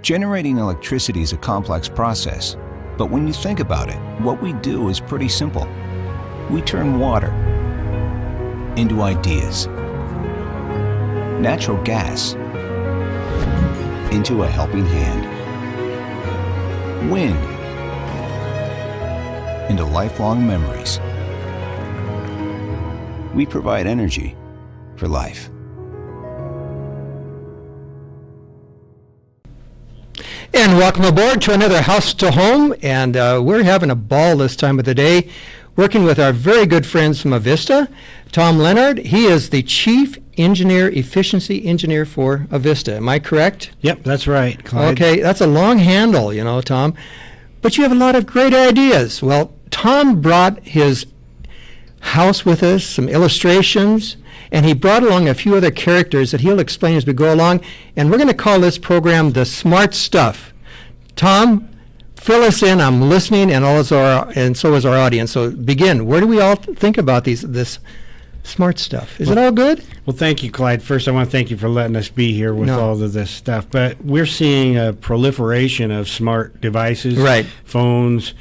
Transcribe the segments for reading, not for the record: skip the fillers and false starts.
Generating electricity is a complex process, but when you think about it, what we do is pretty simple. We turn water into ideas, natural gas into a helping hand, wind into lifelong memories. We provide energy for life. And welcome aboard to another House to Home, and we're having a ball this time of the day, working with our very good friends from Avista. Tom Lienhard, he is the Chief Engineer, Efficiency Engineer for Avista. Am I correct? Yep, that's right, Clyde. Okay, that's a long handle, you know, Tom. But you have a lot of great ideas. Well, Tom brought his house with us, some illustrations, and he brought along a few other characters that he'll explain as we go along. And we're going to call this program The Smart Stuff. Tom, fill us in. I'm listening, and so is our audience. So begin. Where do we all think about this smart stuff? Is it all good? Well, thank you, Clyde. First, I want to thank you for letting us be here with all of this stuff. But we're seeing a proliferation of smart devices, right? Phones,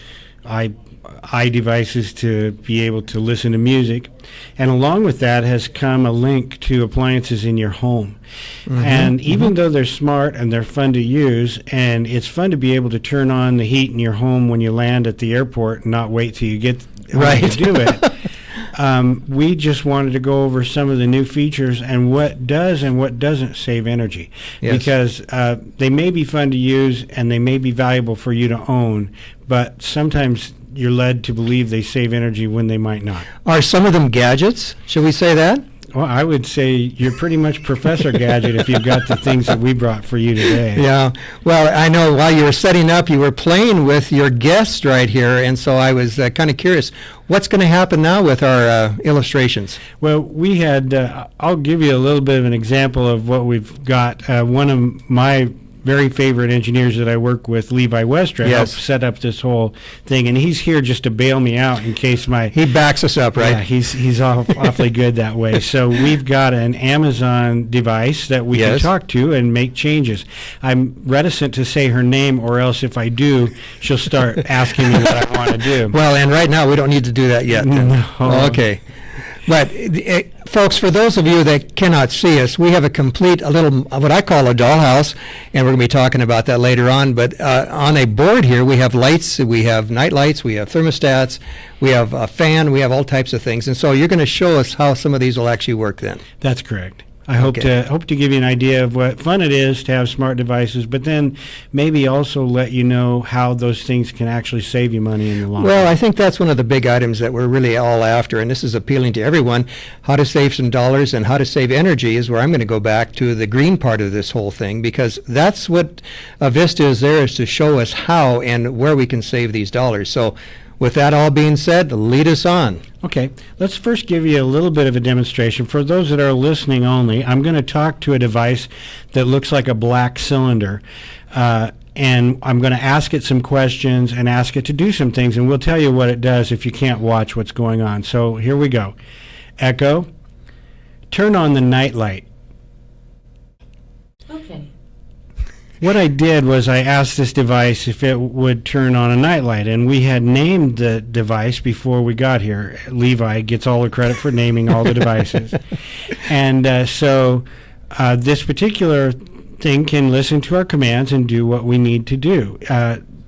devices to be able to listen to music. And along with that has come a link to appliances in your home. And even though they're smart and they're fun to use, and it's fun to be able to turn on the heat in your home when you land at the airport and not wait till you get home to do it, we just wanted to go over some of the new features and what does and what doesn't save energy. Yes. Because they may be fun to use and they may be valuable for you to own, but sometimes you're led to believe they save energy when they might not. Are some of them gadgets? Should we say that? Well, I would say you're pretty much Professor Gadget if you've got the things that we brought for you today. Yeah. Well, I know while you were setting up, you were playing with your guest right here, and so I was kind of curious. What's going to happen now with our illustrations? Well, we had, I'll give you a little bit of an example of what we've got. One of my very favorite engineers that I work with, Levi Westra, helped set up this whole thing, and he's here just to bail me out in case he backs us up, right? Yeah, he's awfully good that way. So we've got an Amazon device that we can talk to and make changes. I'm reticent to say her name, or else if I do, she'll start asking me what I want to do. Well, and right now we don't need to do that yet. No. Okay. But, folks, for those of you that cannot see us, we have a little, what I call a dollhouse, and we're going to be talking about that later on. But on a board here, we have lights, we have night lights, we have thermostats, we have a fan, we have all types of things. And so you're going to show us how some of these will actually work then. That's correct. I hope to give you an idea of what fun it is to have smart devices, but then maybe also let you know how those things can actually save you money in the long run. Well, I think that's one of the big items that we're really all after, and this is appealing to everyone. How to save some dollars and how to save energy is where I'm going to go back to the green part of this whole thing, because that's what Avista is there, is to show us how and where we can save these dollars. So with that all being said, lead us on. Okay, let's first give you a little bit of a demonstration. For those that are listening only, I'm going to talk to a device that looks like a black cylinder, and I'm going to ask it some questions and ask it to do some things, and we'll tell you what it does if you can't watch what's going on. So here we go. Echo, turn on the night light. Okay. What I did was I asked this device if it would turn on a nightlight, and we had named the device before we got here. Levi gets all the credit for naming all the devices. And so this particular thing can listen to our commands and do what we need to do.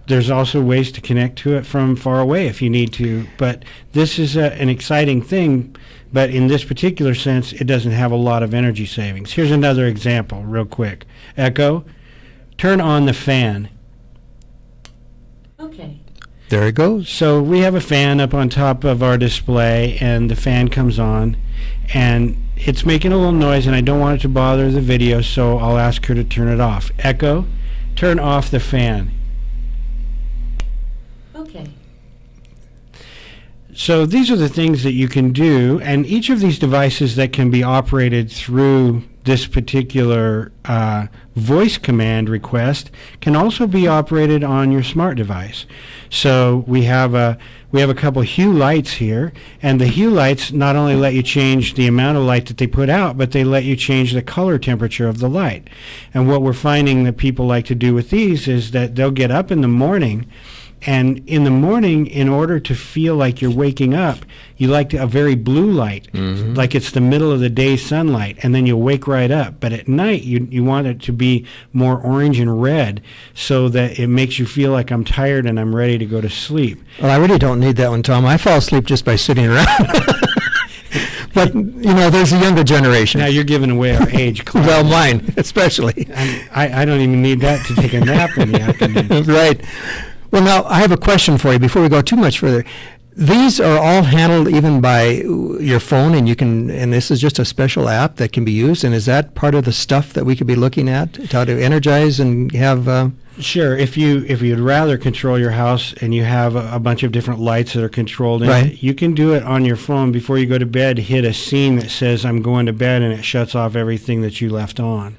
There's also ways to connect to it from far away if you need to, but this is an exciting thing, but in this particular sense, it doesn't have a lot of energy savings. Here's another example real quick. Echo, turn on the fan. Okay. There it goes. So we have a fan up on top of our display, and the fan comes on, and it's making a little noise, and I don't want it to bother the video, so I'll ask her to turn it off. Echo, turn off the fan. Okay. So these are the things that you can do, and each of these devices that can be operated through this particular voice command request can also be operated on your smart device. So we have a couple hue lights here, and the hue lights not only let you change the amount of light that they put out, but they let you change the color temperature of the light. And what we're finding that people like to do with these is that they'll get up in the morning, and in the morning, in order to feel like you're waking up, you like a very blue light, like it's the middle of the day sunlight, and then you'll wake right up. But at night, you want it to be more orange and red so that it makes you feel like I'm tired and I'm ready to go to sleep. Well, I really don't need that one, Tom. I fall asleep just by sitting around. But, there's a younger generation. Now you're giving away our age, Clyde. Well, mine, especially. I don't even need that to take a nap in the afternoon. Right. Well, now, I have a question for you before we go too much further. These are all handled even by your phone, and this is just a special app that can be used, and is that part of the stuff that we could be looking at, how to energize and have... Sure. If you'd rather control your house and you have a bunch of different lights that are controlled in it, you can do it on your phone before you go to bed. Hit a scene that says "I'm going to bed," and it shuts off everything that you left on.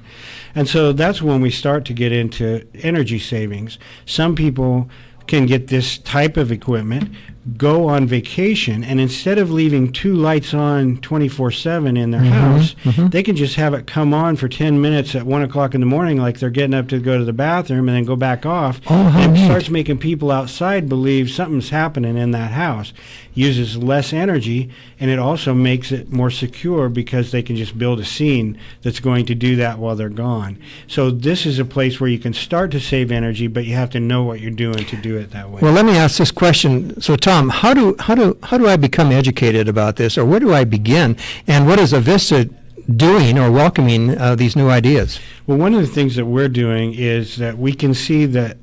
And so that's when we start to get into energy savings. Some people can get this type of equipment, go on vacation, and instead of leaving two lights on 24/7 in their house, they can just have it come on for 10 minutes at 1 o'clock in the morning, like they're getting up to go to the bathroom, and then go back off. And it starts making people outside believe something's happening in that house. Uses less energy, and it also makes it more secure because they can just build a scene that's going to do that while they're gone. So this is a place where you can start to save energy, but you have to know what you're doing to do it that way. Well, let me ask this question. So, Tom, how do I become educated about this, or where do I begin? And what is Avista doing or welcoming these new ideas? Well, one of the things that we're doing is that we can see that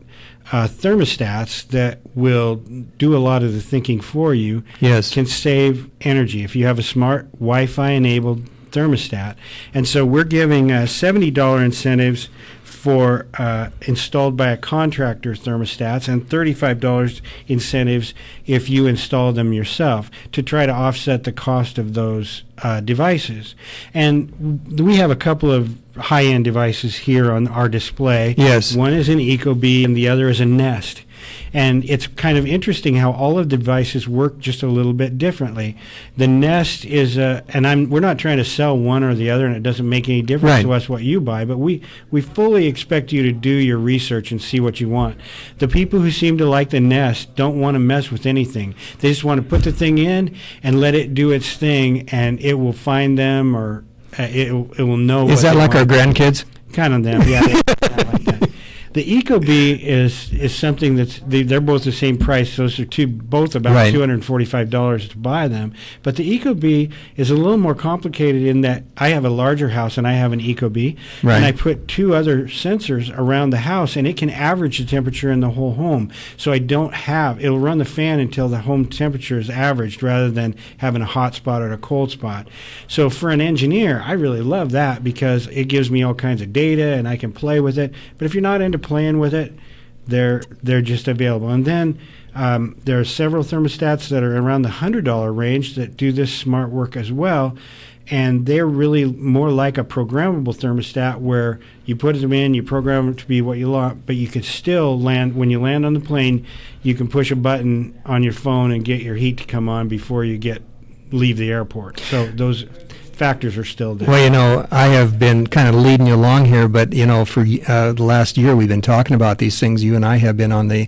thermostats that will do a lot of the thinking for you can save energy if you have a smart Wi-Fi enabled thermostat. And so we're giving $70 incentives for installed by a contractor thermostats, and $35 incentives if you install them yourself, to try to offset the cost of those devices. And we have a couple of high-end devices here on our display. Yes. One is an Ecobee and the other is a Nest. And it's kind of interesting how all of the devices work just a little bit differently. The Nest is we're not trying to sell one or the other, and it doesn't make any difference to us what you buy, but we fully expect you to do your research and see what you want. The people who seem to like the Nest don't want to mess with anything. They just want to put the thing in and let it do its thing, and it will find them, or it will know. Is that like our grandkids? Kind of them, yeah. Like that. The Ecobee is something they're both the same price. Those are both about $245 to buy them. But the Ecobee is a little more complicated in that I have a larger house and I have an Ecobee, and I put two other sensors around the house, and it can average the temperature in the whole home. So it'll run the fan until the home temperature is averaged, rather than having a hot spot or a cold spot. So for an engineer, I really love that because it gives me all kinds of data and I can play with it. But if you're not into playing with it, they're just available. And then there are several thermostats that are around the $100 range that do this smart work as well, and they're really more like a programmable thermostat where you put them in, you program it to be what you want, but you can still when you land on the plane, you can push a button on your phone and get your heat to come on before you leave the airport. So those factors are still there. Well, I have been kind of leading you along here, but for the last year we've been talking about these things. You and I have been on the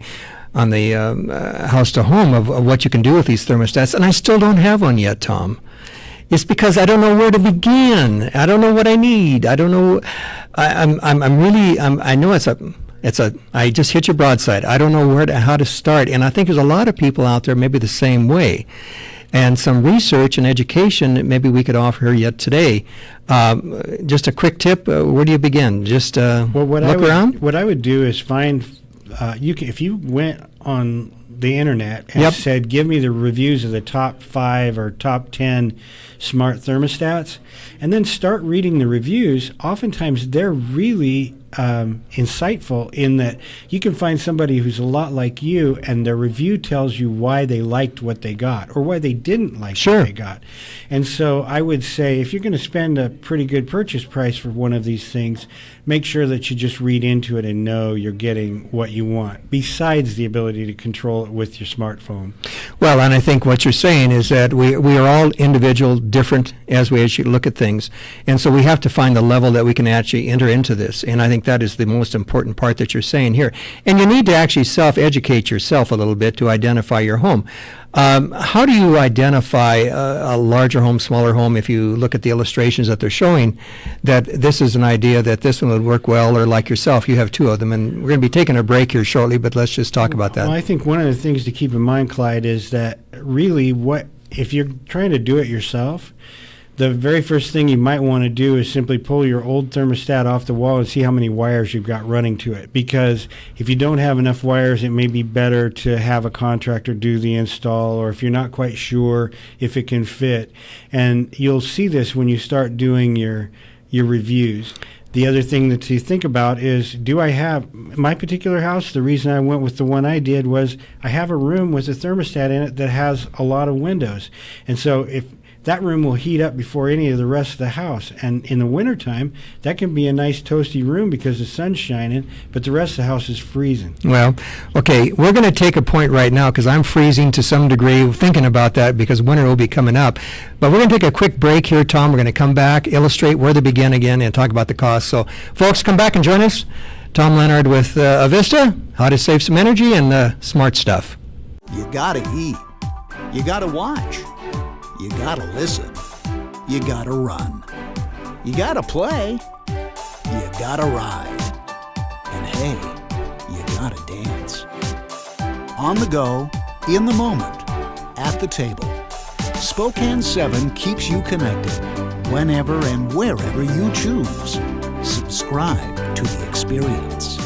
house to home of what you can do with these thermostats, and I still don't have one yet, Tom. It's because I don't know where to begin. I don't know what I need. I don't know. I know I just hit your broadside. I don't know how to start, and I think there's a lot of people out there maybe the same way. And some research and education that maybe we could offer yet today. Just a quick tip, where do you begin? Just look around? What I would do is find, if you went on the internet and said, give me the reviews of the top 5 or top 10 smart thermostats, and then start reading the reviews, oftentimes they're really insightful in that you can find somebody who's a lot like you, and their review tells you why they liked what they got or why they didn't like Sure. what they got. And so I would say if you're going to spend a pretty good purchase price for one of these things, make sure that you just read into it and know you're getting what you want, besides the ability to control it with your smartphone. Well, and I think what you're saying is that we are all individual, different as we actually look at things. And so we have to find the level that we can actually enter into this. And I think that is the most important part that you're saying here. And you need to actually self-educate yourself a little bit to identify your home. How do you identify a larger home, smaller home, if you look at the illustrations that they're showing, that this is an idea that this one would work well, or like yourself, you have two of them? And we're going to be taking a break here shortly, but let's just talk about that. Well, I think one of the things to keep in mind, Clyde, is that really if you're trying to do it yourself, the very first thing you might want to do is simply pull your old thermostat off the wall and see how many wires you've got running to it. Because if you don't have enough wires, it may be better to have a contractor do the install, or if you're not quite sure if it can fit. And you'll see this when you start doing your reviews. The other thing that to think about is, do I have my particular house? The reason I went with the one I did was I have a room with a thermostat in it that has a lot of windows. And so if that room will heat up before any of the rest of the house. And in the wintertime, that can be a nice toasty room because the sun's shining, but the rest of the house is freezing. Well, okay, we're going to take a point right now because I'm freezing to some degree thinking about that because winter will be coming up. But we're going to take a quick break here, Tom. We're going to come back, illustrate where they begin again, and talk about the cost. So, folks, come back and join us. Tom Lienhard with Avista, how to save some energy and smart stuff. You gotta eat. You gotta watch. You gotta listen. You gotta run. You gotta play. You gotta ride. And hey, you gotta dance. On the go, in the moment, at the table. Spokane 7 keeps you connected whenever and wherever you choose. Subscribe to the experience.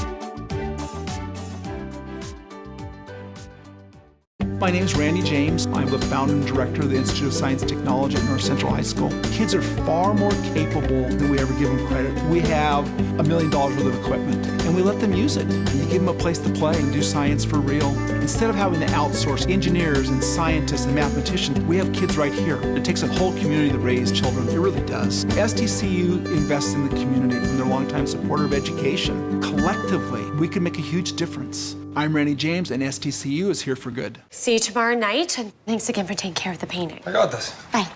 My name is Randy James. I'm the founder and director of the Institute of Science and Technology at North Central High School. Kids are far more capable than we ever give them credit. We have $1 million worth of equipment, and we let them use it. You give them a place to play and do science for real. Instead of having to outsource engineers and scientists and mathematicians, we have kids right here. It takes a whole community to raise children. It really does. STCU invests in the community, and they're a longtime supporter of education. Collectively, we can make a huge difference. I'm Randy James, and STCU is here for good. See you tomorrow night, and thanks again for taking care of the painting. I got this. Bye.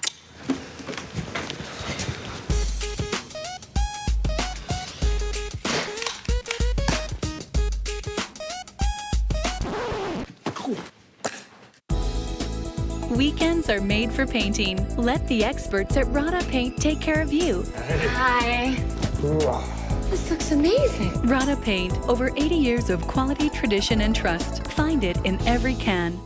Weekends are made for painting. Let the experts at Rada Paint take care of you. Hi. This looks amazing. Rada Paint, over 80 years of quality, tradition, and trust. Find it in every can.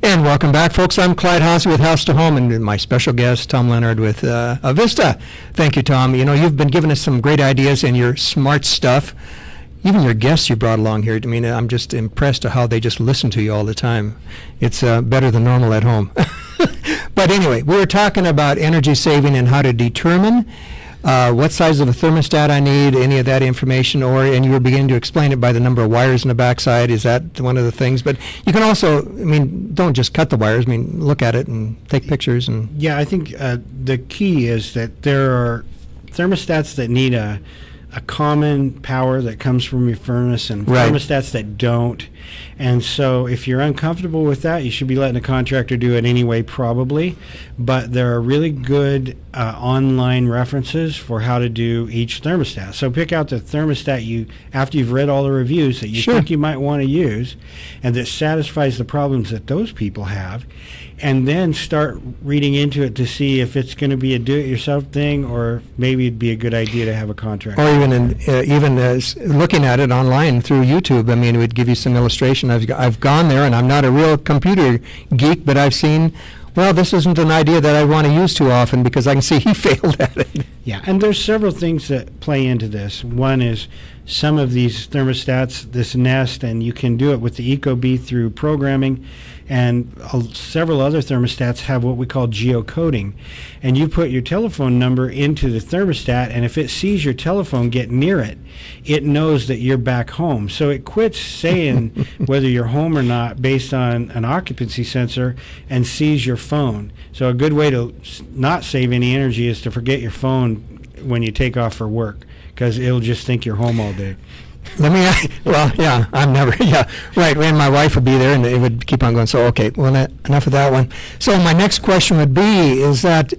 And welcome back, folks. I'm Clyde Haase with House to Home, and my special guest, Tom Lienhard with Avista. Thank you, Tom. You know, you've been giving us some great ideas and your smart stuff. Even your guests you brought along here, I mean, I'm just impressed at how they just listen to you all the time. It's better than normal at home. But anyway, we were talking about energy saving and how to determine what size of a thermostat I need, any of that information, and you were beginning to explain it by the number of wires in the backside. Is that one of the things? But you can also, I mean, don't just cut the wires. I mean, look at it and take pictures. And Yeah, I think the key is that there are thermostats that need a common power that comes from your furnace, and Right. thermostats that don't. And so if you're uncomfortable with that, you should be letting a contractor do it anyway, probably. But there are really good online references for how to do each thermostat. So pick out the thermostat after you've read all the reviews that you Sure. think you might want to use and that satisfies the problems that those people have. And then start reading into it to see if it's going to be a do-it-yourself thing, or maybe it'd be a good idea to have a contractor. or even looking at it online through YouTube. I mean, it would give you some illustration. I've gone there, and I'm not a real computer geek, but I've seen, well, this isn't an idea that I want to use too often because I can see he failed at it. Yeah, and there's several things that play into this. One is some of these thermostats, this Nest, and you can do it with the Ecobee through programming. And several other thermostats have what we call geocoding. And you put your telephone number into the thermostat, and if it sees your telephone get near it, it knows that you're back home. So it quits saying whether you're home or not based on an occupancy sensor and sees your phone. So a good way to not save any energy is to forget your phone when you take off for work, because it'll just think you're home all day. I'm never, right, and my wife would be there, and it would keep on going, so, okay, well, enough of that one. So my next question would be, is that,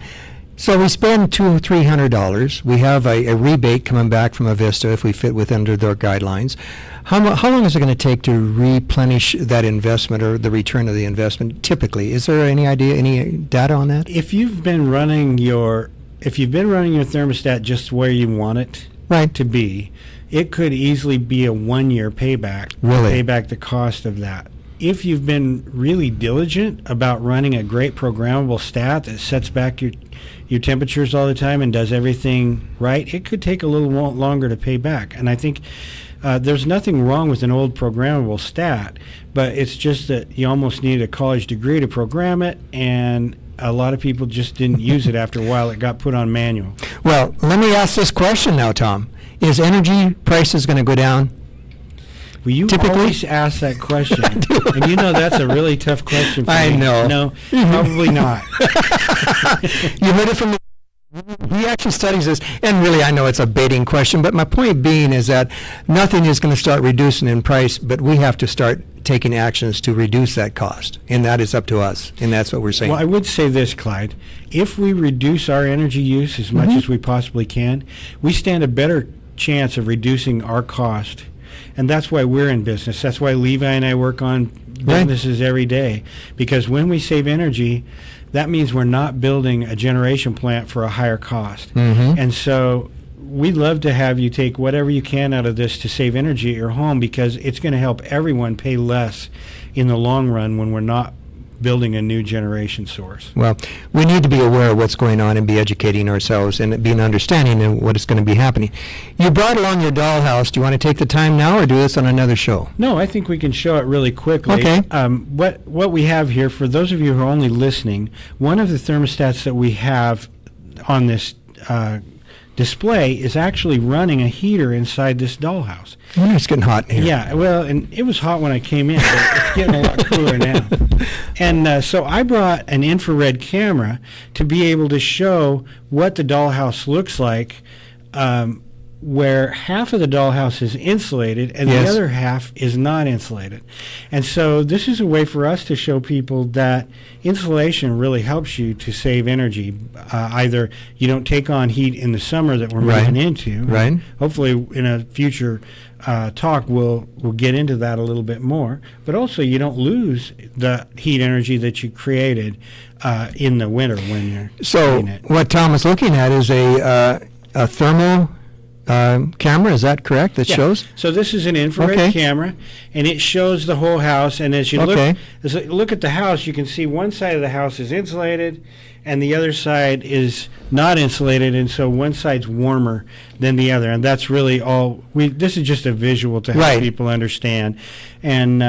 so we spend $200-300, we have a rebate coming back from Avista if we fit within their guidelines. How long is it going to take to replenish that investment or the return of the investment, typically? Is there any idea, any data on that? If you've been running your thermostat just where you want it to be, it could easily be a 1-year payback. Really? Pay back the cost of that. If you've been really diligent about running a great programmable stat that sets back your temperatures all the time and does everything right, it could take a little longer to pay back. And I think there's nothing wrong with an old programmable stat, but it's just that you almost need a college degree to program it, and a lot of people just didn't use it after a while. It got put on manual. Well, let me ask this question now, Tom. Is energy prices going to go down? Well, you typically always ask that question, and you know that's a really tough question for me. I know. No, probably not. You heard it from the... He actually studies this, and really I know it's a baiting question, but my point being is that nothing is going to start reducing in price, but we have to start taking actions to reduce that cost, and that is up to us, and that's what we're saying. Well, I would say this, Clyde. If we reduce our energy use as much as we possibly can, we stand a better chance of reducing our cost. And that's why we're in business. That's why Levi and I work on businesses every day. Because when we save energy, that means we're not building a generation plant for a higher cost. And so we'd love to have you take whatever you can out of this to save energy at your home, because it's going to help everyone pay less in the long run when we're not building a new generation source. Well, we need to be aware of what's going on and be educating ourselves and be an understanding of what is going to be happening. You brought along your dollhouse. Do you want to take the time now or do this on another show? No, I think we can show it really quickly. Okay. What we have here, for those of you who are only listening, one of the thermostats that we have on this display is actually running a heater inside this dollhouse. It's getting hot in here. Yeah, well, and it was hot when I came in, but it's getting a lot cooler now. And so I brought an infrared camera to be able to show what the dollhouse looks like, where half of the dollhouse is insulated and the other half is not insulated. And so this is a way for us to show people that insulation really helps you to save energy. Either you don't take on heat in the summer that we're moving into. Right. Hopefully in a future talk we'll get into that a little bit more. But also you don't lose the heat energy that you created in the winter when you're doing it. What Tom is looking at is a thermal camera, is that correct, that shows? So this is an infrared camera, and it shows the whole house. And as you look at the house, you can see one side of the house is insulated, and the other side is not insulated, and so one side's warmer than the other. And that's really all. This is just a visual to help people understand. And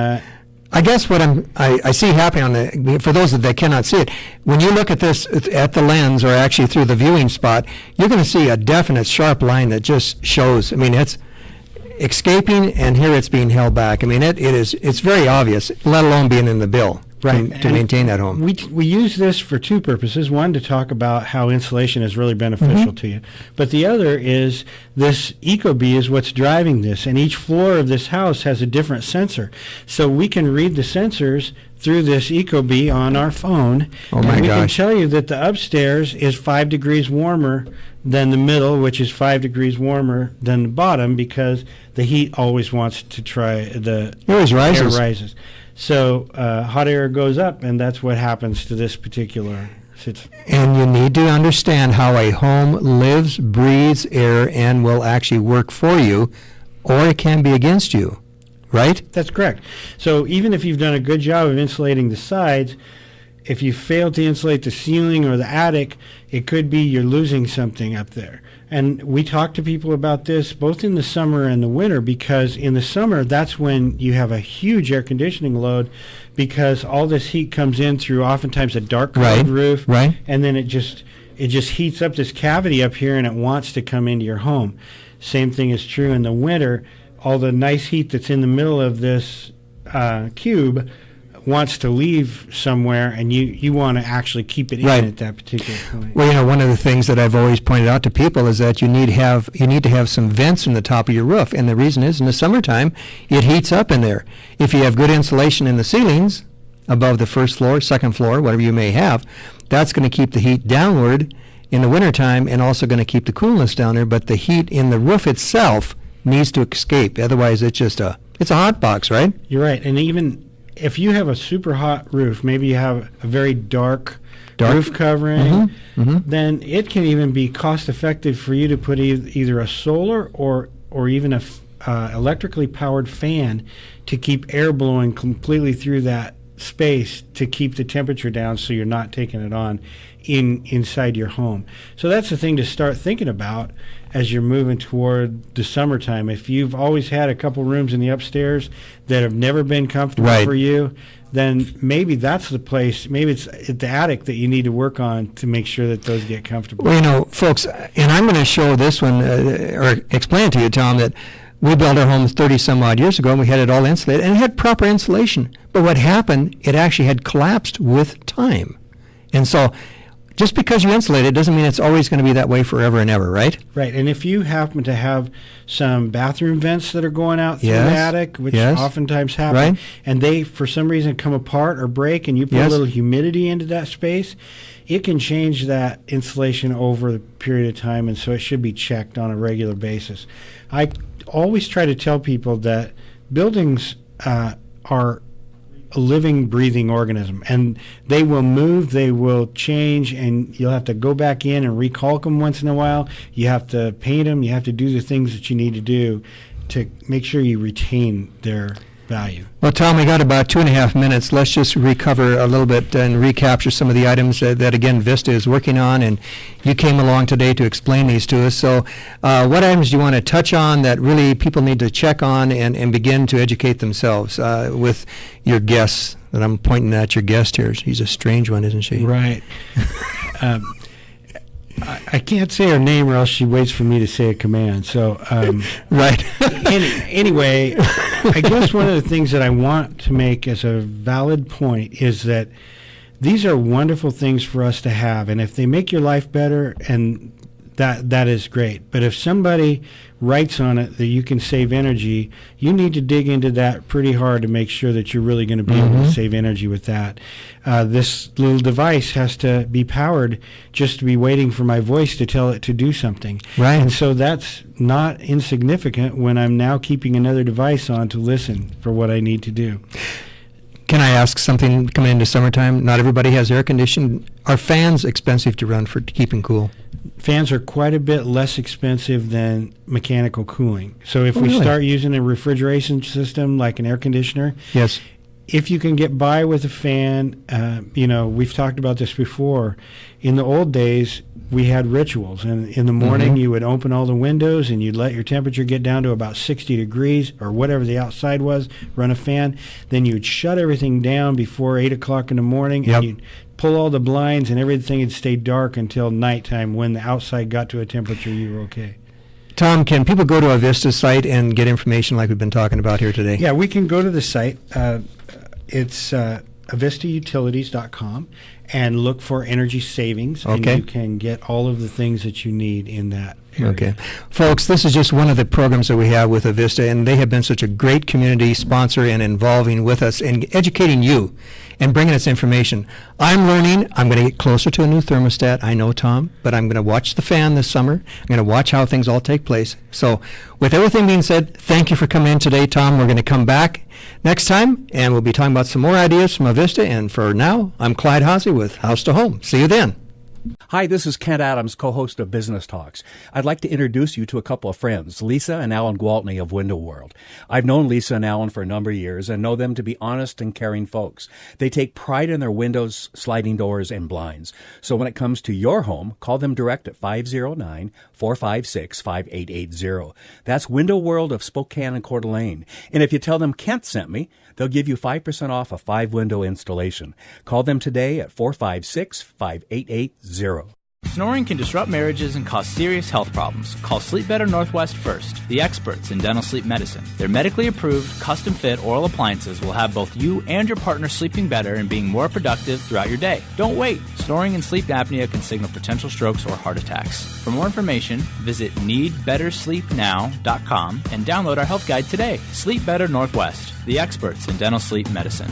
I guess what I see happening for those that cannot see it, when you look at this at the lens or actually through the viewing spot, you're going to see a definite sharp line that just shows. I mean, it's escaping, and here it's being held back. I mean, it's very obvious, let alone being in the bill. To maintain that home. We use this for two purposes. One, to talk about how insulation is really beneficial to you. But the other is this Ecobee is what's driving this. And each floor of this house has a different sensor. So we can read the sensors through this Ecobee on our phone. Oh my and we gosh. can tell you that the upstairs is 5 degrees warmer than the middle, which is 5 degrees warmer than the bottom, because the heat always wants to try the air rises. So hot air goes up, and that's what happens to this particular situation. And you need to understand how a home lives, breathes air, and will actually work for you, or it can be against you, right? That's correct. So even if you've done a good job of insulating the sides, If you fail to insulate the ceiling or the attic, it could be you're losing something up there. And we talk to people about this both in the summer and the winter, because in the summer, that's when you have a huge air conditioning load, because all this heat comes in through oftentimes a dark colored roof. Right. And then it just heats up this cavity up here, and it wants to come into your home. Same thing is true in the winter. All the nice heat that's in the middle of this cube wants to leave somewhere, and you want to actually keep it in at that particular point. Well, one of the things that I've always pointed out to people is that you need to have some vents in the top of your roof, and the reason is in the summertime it heats up in there. If you have good insulation in the ceilings above the first floor, second floor, whatever you may have, that's going to keep the heat downward in the wintertime and also going to keep the coolness down there, but the heat in the roof itself needs to escape. Otherwise, it's a hot box, right? You're right. And even if you have a super hot roof, maybe you have a very dark roof covering, then it can even be cost effective for you to put either a solar or even a electrically powered fan to keep air blowing completely through that space to keep the temperature down, so you're not taking it on inside your home. So that's the thing to start thinking about as you're moving toward the summertime. If you've always had a couple rooms in the upstairs that have never been comfortable for you, then maybe that's the place, maybe it's the attic that you need to work on to make sure that those get comfortable. Well, folks, and I'm going to show this one, or explain to you, Tom, that we built our homes 30 some odd years ago, and we had it all insulated, and it had proper insulation. But what happened, it actually had collapsed with time. And so just because you insulate it doesn't mean it's always going to be that way forever and ever, right? Right. And if you happen to have some bathroom vents that are going out through the attic, which oftentimes happen, and they, for some reason, come apart or break, and you put a little humidity into that space, it can change that insulation over the period of time, and so it should be checked on a regular basis. I always try to tell people that buildings are a living, breathing organism, and they will move, they will change, and you'll have to go back in and recalc them once in a while. You have to paint them. You have to do the things that you need to do to make sure you retain their value. Well, Tom, we got about 2.5 minutes. Let's just recover a little bit and recapture some of the items that again, Vista is working on, and you came along today to explain these to us. So what items do you want to touch on that really people need to check on and begin to educate themselves with your guests? And I'm pointing at your guest here. She's a strange one, isn't she? Right. I can't say her name, or else she waits for me to say a command. So, right. Anyway, I guess one of the things that I want to make as a valid point is that these are wonderful things for us to have, and if they make your life better, and that is great. But if somebody writes on it that you can save energy, you need to dig into that pretty hard to make sure that you're really going to be able to save energy with that. This little device has to be powered just to be waiting for my voice to tell it to do something. Right. And so that's not insignificant when I'm now keeping another device on to listen for what I need to do. Can I ask something coming into summertime? Not everybody has air conditioning. Are fans expensive to run for keeping cool? Fans are quite a bit less expensive than mechanical cooling. So if we start using a refrigeration system like an air conditioner, yes, if you can get by with a fan, we've talked about this before. In the old days, we had rituals, and in the morning you would open all the windows and you'd let your temperature get down to about 60 degrees or whatever the outside was, run a fan. Then you would shut everything down before 8 o'clock in the morning, and you'd pull all the blinds, and everything would stay dark until nighttime. When the outside got to a temperature, you were okay. Tom, can people go to Avista site and get information like we've been talking about here today? Yeah, we can go to the site. It's avistautilities.com and look for energy savings, and you can get all of the things that you need in that area. Okay. Folks, this is just one of the programs that we have with Avista, and they have been such a great community sponsor and involving with us and educating you and bringing us information. I'm learning. I'm going to get closer to a new thermostat. I know, Tom, but I'm going to watch the fan this summer. I'm going to watch how things all take place. So with everything being said, thank you for coming in today, Tom. We're going to come back next time, and we'll be talking about some more ideas from Avista. And for now, I'm Clyde Haase with House to Home. See you then. Hi, this is Kent Adams, co-host of Business Talks. I'd like to introduce you to a couple of friends, Lisa and Alan Gwaltney of Window World. I've known Lisa and Alan for a number of years and know them to be honest and caring folks. They take pride in their windows, sliding doors, and blinds. So when it comes to your home, call them direct at 509-456-5880. That's Window World of Spokane and Coeur d'Alene. And if you tell them Kent sent me, they'll give you 5% off a 5-window installation. Call them today at 456-5880. Snoring can disrupt marriages and cause serious health problems. Call Sleep Better Northwest first, the experts in dental sleep medicine. Their medically approved, custom-fit oral appliances will have both you and your partner sleeping better and being more productive throughout your day. Don't wait. Snoring and sleep apnea can signal potential strokes or heart attacks. For more information, visit needbettersleepnow.com and download our health guide today. Sleep Better Northwest, the experts in dental sleep medicine.